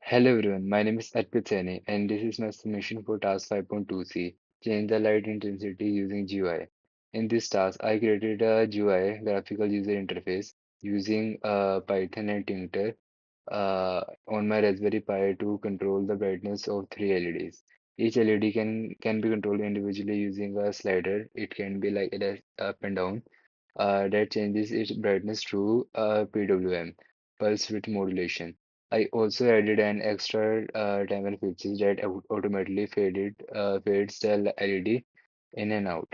Hello everyone, my name is Arpit Saini and this is my submission for task 5.2c, change the light intensity using GUI. In this task, I created a GUI, graphical user interface, using Python and Tinker on my Raspberry Pi to control the brightness of three LEDs. Each LED can be controlled individually using a slider. It can be like it up and down that changes its brightness through PWM, pulse width modulation. I also added an extra timer feature that automatically fades the LED in and out.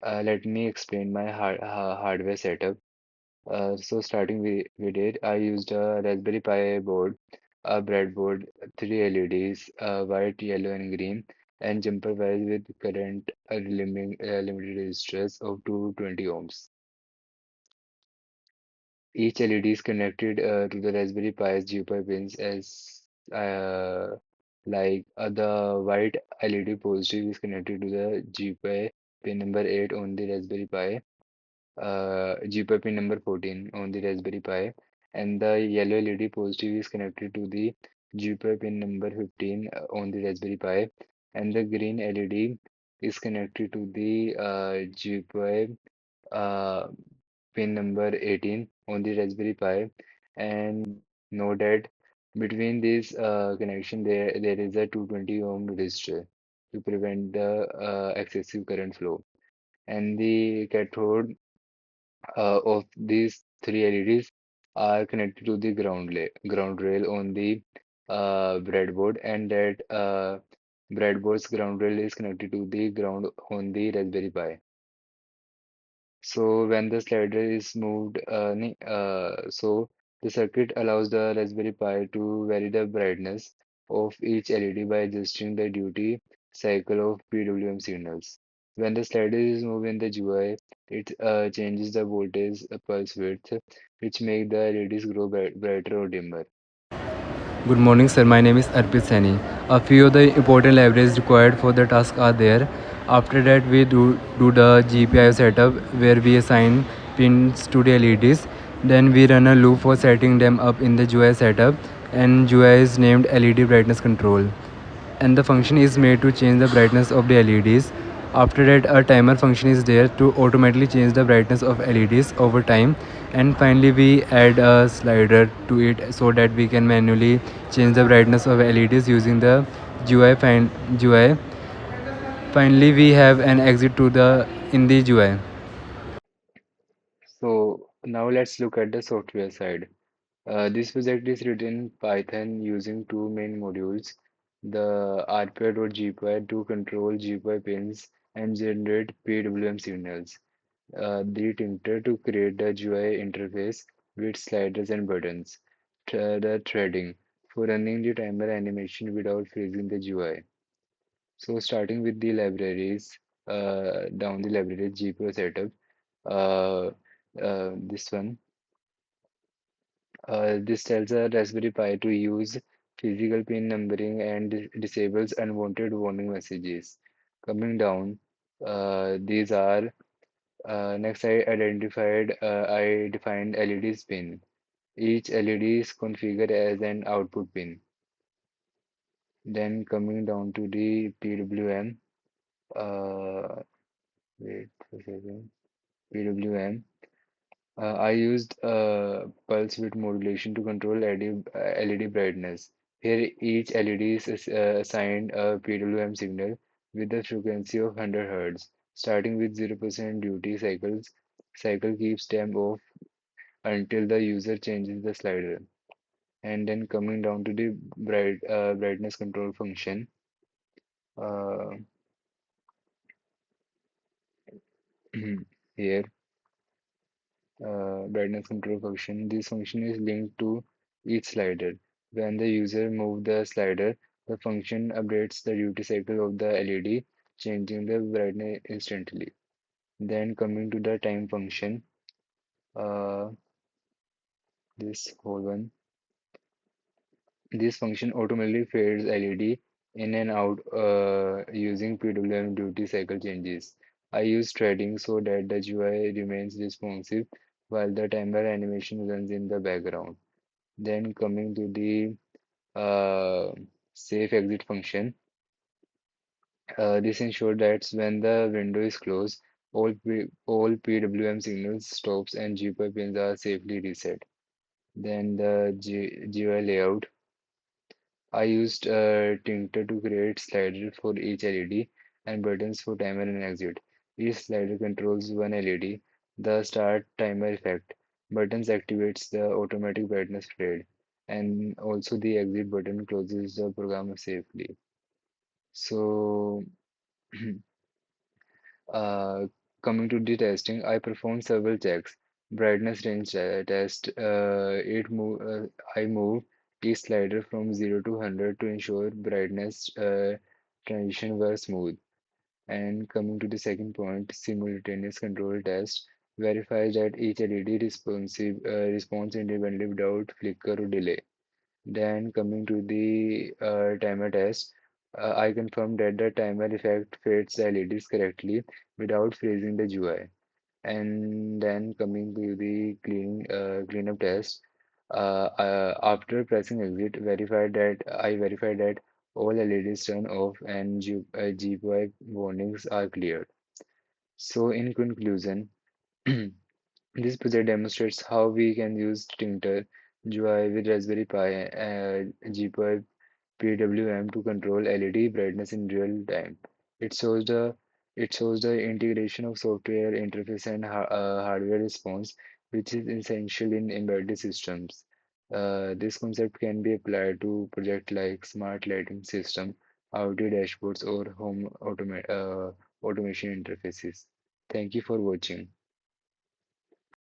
Let me explain my hardware setup. So starting with it, I used a Raspberry Pi board, a breadboard, three LEDs, white, yellow, and green, and jumper wires with current limited resistors of 220 ohms. Each LED is connected to the Raspberry Pi's GPI pins as the white LED positive is connected to the GPI pin number 8 on the Raspberry Pi, GPI pin number 14 on the Raspberry Pi, and the yellow LED positive is connected to the GPI pin number 15 on the Raspberry Pi, and the green LED is connected to the GPI uh, pin number 18 on the Raspberry Pi, and note that between this connection there is a 220 ohm resistor to prevent the excessive current flow, and the cathode of these three LEDs are connected to the ground rail on the breadboard, and that breadboard's ground rail is connected to the ground on the Raspberry Pi. So when the slider is moved, so the circuit allows the Raspberry Pi to vary the brightness of each LED by adjusting the duty cycle of PWM signals. When the slider is moved in the GUI, it changes the voltage pulse width, which make the LEDs grow brighter or dimmer. Good morning, sir. My name is Arpit Saini. A few of the important libraries required for the task are there. After that, we do the GPIO setup where we assign pins to the LEDs. Then we run a loop for setting them up in the GUI setup, and GUI is named LED brightness control, and the function is made to change the brightness of the LEDs. After that, a timer function is there to automatically change the brightness of LEDs over time. And finally, we add a slider to it so that we can manually change the brightness of LEDs using the GUI. Finally, we have an exit to the in the GUI. So now let's look at the software side. This project is written in Python using two main modules, the RPI.gpy to control GPI pins and generate PWM signals, the tinter to create the GUI interface with sliders and buttons, the threading for running the timer animation without freezing the GUI. So starting with the libraries, down the library GPU setup, uh, this one. This tells a Raspberry Pi to use physical pin numbering and disables unwanted warning messages. Coming down, these are next I defined LEDs pin. Each LED is configured as an output pin. Then coming down to the PWM, uh, wait for a second, PWM. I used pulse width modulation to control LED brightness. Here, each LED is assigned a PWM signal with a frequency of 100 Hz. Starting with 0% duty cycles, cycle keeps them off until the user changes the slider. And then coming down to the brightness control function. Uh, here brightness control function. This function is linked to each slider. When the user moves the slider, the function updates the duty cycle of the LED, changing the brightness instantly. Then coming to the time function, uh, this whole one. This function automatically fades LED in and out using PWM duty cycle changes. I use threading so that the GUI remains responsive while the timer animation runs in the background. Then coming to the uh, safe exit function. This ensures that when the window is closed, all PWM signals stops and GPIO pins are safely reset. Then the GUI layout. I used Tinker to create sliders for each LED and buttons for timer and exit. Each slider controls one LED. The start timer effect buttons activates the automatic brightness fade, and also the exit button closes the program safely. So, uh, coming to the testing, I performed several checks. Brightness range test. I move each slider from 0 to 100 to ensure brightness transition were smooth. And coming to the second point, simultaneous control test verifies that each LED responds independently without flicker or delay. Then coming to the timer test, I confirmed that the timer effect fades the LEDs correctly without freezing the GUI. And then coming to the cleanup test, after pressing exit, I verified that all LEDs turn off and GUI warnings are cleared. So in conclusion, this project demonstrates how we can use Tinker GUI with Raspberry Pi, GPI PWM to control LED brightness in real time. It shows the it shows the integration of software interface and hardware response, which is essential in embedded systems. This concept can be applied to projects like smart lighting system, IoT dashboards, or home automation interfaces. Thank you for watching.